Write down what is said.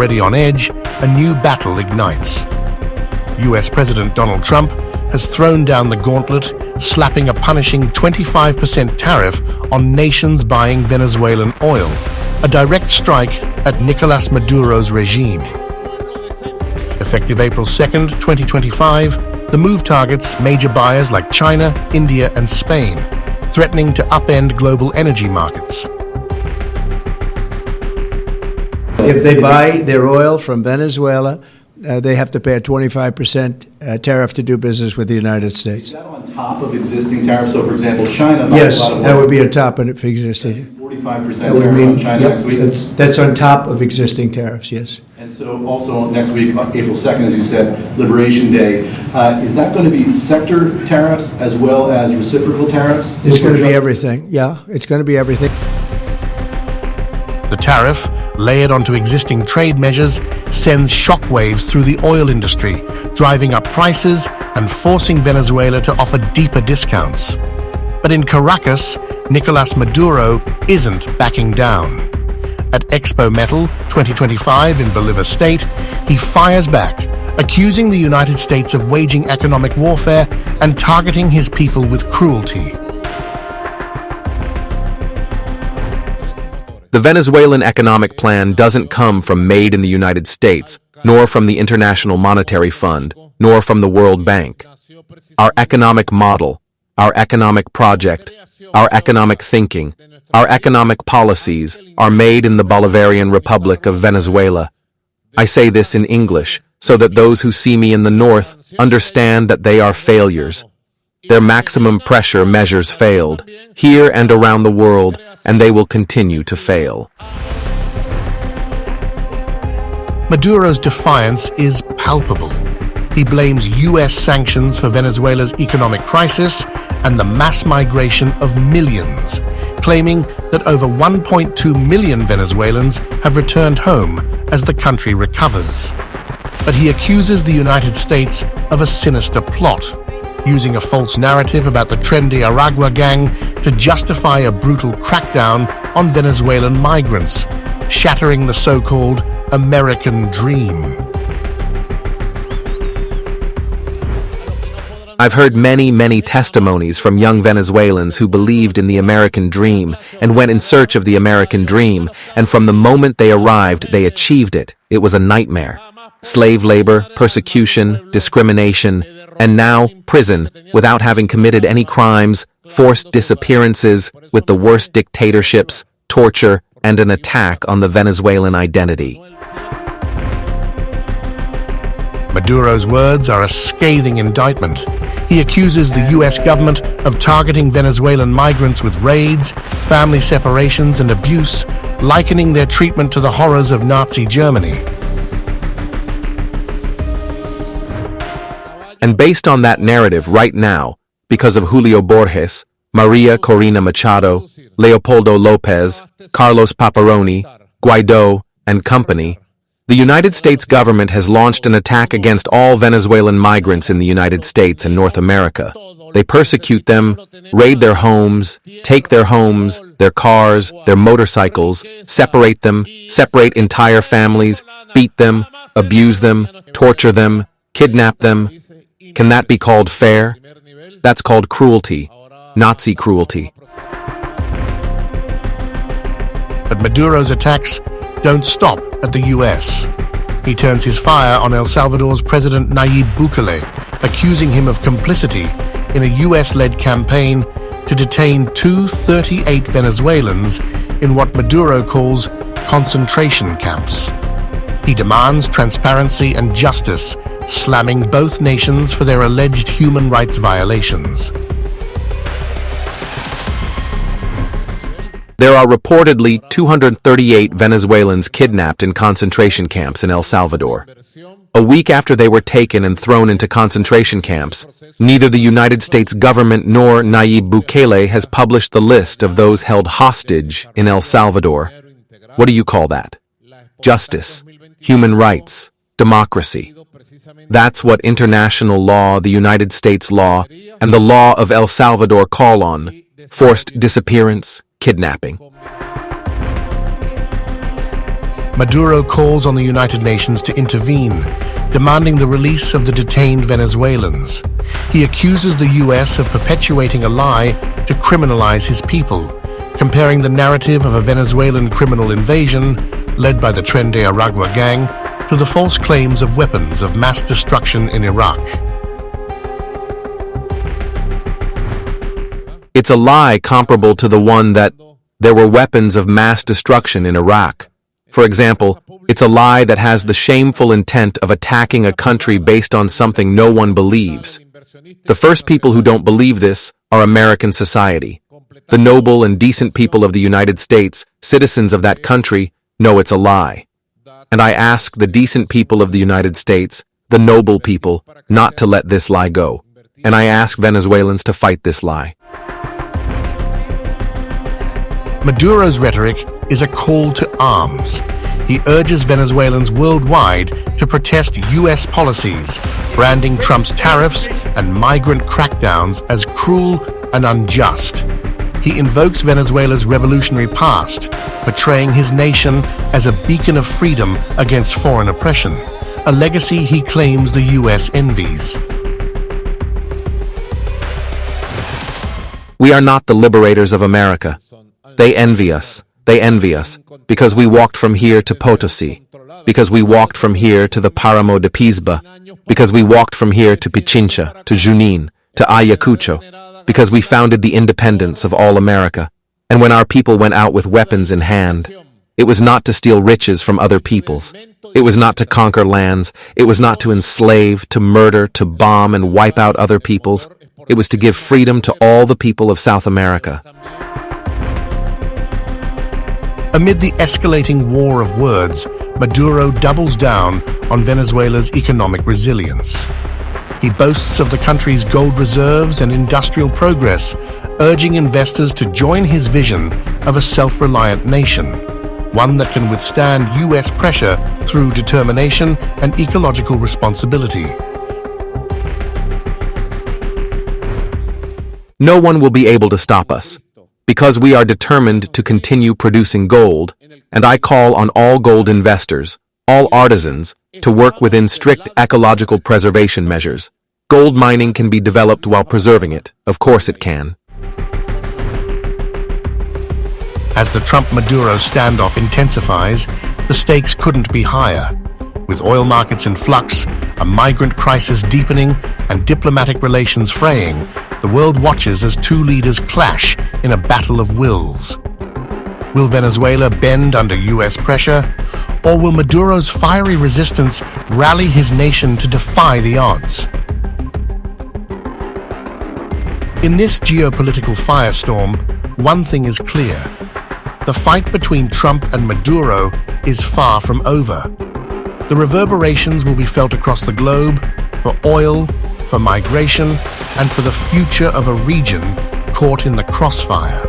already on edge, a new battle ignites. US President Donald Trump has thrown down the gauntlet, slapping a punishing 25% tariff on nations buying Venezuelan oil, a direct strike at Nicolás Maduro's regime. Effective April 2nd, 2025, the move targets major buyers like China, India, and Spain, threatening to upend global energy markets. If they buy their oil from Venezuela, they have to pay a 25% tariff to do business with the United States. Is that on top of existing tariffs? So, for example, China... Yes, that would be on top of it existing. 45% tariff on China next week? That's on top of existing tariffs, yes. And so also next week, April 2nd, as you said, Liberation Day, is that going to be sector tariffs as well as reciprocal tariffs? It's going to be everything, yeah. It's going to be everything. The tariff, layered onto existing trade measures, sends shockwaves through the oil industry, driving up prices and forcing Venezuela to offer deeper discounts. But in Caracas, Nicolás Maduro isn't backing down. At Expo Metal 2025 in Bolívar State, he fires back, accusing the United States of waging economic warfare and targeting his people with cruelty. The Venezuelan economic plan doesn't come from Made in the United States, nor from the International Monetary Fund, nor from the World Bank. Our economic model, our economic project, our economic thinking, our economic policies are made in the Bolivarian Republic of Venezuela. I say this in English so that those who see me in the north understand that they are failures. Their maximum pressure measures failed, here and around the world, and they will continue to fail. Maduro's defiance is palpable. He blames US sanctions for Venezuela's economic crisis and the mass migration of millions, claiming that over 1.2 million Venezuelans have returned home as the country recovers. But he accuses the United States of a sinister plot, using a false narrative about the trendy Aragua gang to justify a brutal crackdown on Venezuelan migrants, shattering the so-called American dream. I've heard many testimonies from young Venezuelans who believed in the American dream and went in search of the American dream, and from the moment they arrived, they achieved it. It was a nightmare. Slave labor, persecution, discrimination, and now prison without having committed any crimes, forced disappearances with the worst dictatorships, torture, and an attack on the Venezuelan identity. Maduro's words are a scathing indictment. He accuses the US government of targeting Venezuelan migrants with raids, family separations, and abuse, likening their treatment to the horrors of Nazi Germany. And based on that narrative right now, because of Julio Borges, Maria Corina Machado, Leopoldo Lopez, Carlos Paparoni, Guaido, and company, the United States government has launched an attack against all Venezuelan migrants in the United States and North America. They persecute them, raid their homes, take their homes, their cars, their motorcycles, separate them, separate entire families, beat them, abuse them, torture them, kidnap them. Can that be called fair? That's called cruelty, Nazi cruelty. But Maduro's attacks don't stop at the US. He turns his fire on El Salvador's President Nayib Bukele, accusing him of complicity in a US-led campaign to detain 238 Venezuelans in what Maduro calls concentration camps. He demands transparency and justice, slamming both nations for their alleged human rights violations. There are reportedly 238 Venezuelans kidnapped in concentration camps in El Salvador. A week after they were taken and thrown into concentration camps, neither the United States government nor Nayib Bukele has published the list of those held hostage in El Salvador. What do you call that? Justice, human rights, democracy. That's what international law, the United States law, and the law of El Salvador call on: forced disappearance, kidnapping. Maduro calls on the United Nations to intervene, demanding the release of the detained Venezuelans. He accuses the US of perpetuating a lie to criminalize his people, comparing the narrative of a Venezuelan criminal invasion, led by the Tren de Aragua gang, to the false claims of weapons of mass destruction in Iraq. It's a lie comparable to the one that there were weapons of mass destruction in Iraq. For example, it's a lie that has the shameful intent of attacking a country based on something no one believes. The first people who don't believe this are American society. The noble and decent people of the United States, citizens of that country, know it's a lie. And I ask the decent people of the United States, the noble people, not to let this lie go. And I ask Venezuelans to fight this lie. Maduro's rhetoric is a call to arms. He urges Venezuelans worldwide to protest US policies, branding Trump's tariffs and migrant crackdowns as cruel and unjust. He invokes Venezuela's revolutionary past, portraying his nation as a beacon of freedom against foreign oppression, a legacy he claims the US envies. We are not the liberators of America. They envy us. They envy us because we walked from here to Potosi, because we walked from here to the Páramo de Pisba, because we walked from here to Pichincha, to Junín, to Ayacucho, because we founded the independence of all America. And when our people went out with weapons in hand, it was not to steal riches from other peoples. It was not to conquer lands. It was not to enslave, to murder, to bomb and wipe out other peoples. It was to give freedom to all the people of South America. Amid the escalating war of words, Maduro doubles down on Venezuela's economic resilience. He boasts of the country's gold reserves and industrial progress, urging investors to join his vision of a self-reliant nation, one that can withstand US pressure through determination and ecological responsibility. No one will be able to stop us, because we are determined to continue producing gold, and I call on all gold investors, all artisans, to work within strict ecological preservation measures. Gold mining can be developed while preserving it. Of course it can. As the Trump-Maduro standoff intensifies, the stakes couldn't be higher. With oil markets in flux, a migrant crisis deepening, and diplomatic relations fraying, the world watches as two leaders clash in a battle of wills. Will Venezuela bend under US pressure, or will Maduro's fiery resistance rally his nation to defy the odds? In this geopolitical firestorm, one thing is clear. The fight between Trump and Maduro is far from over. The reverberations will be felt across the globe for oil, for migration, and for the future of a region caught in the crossfire.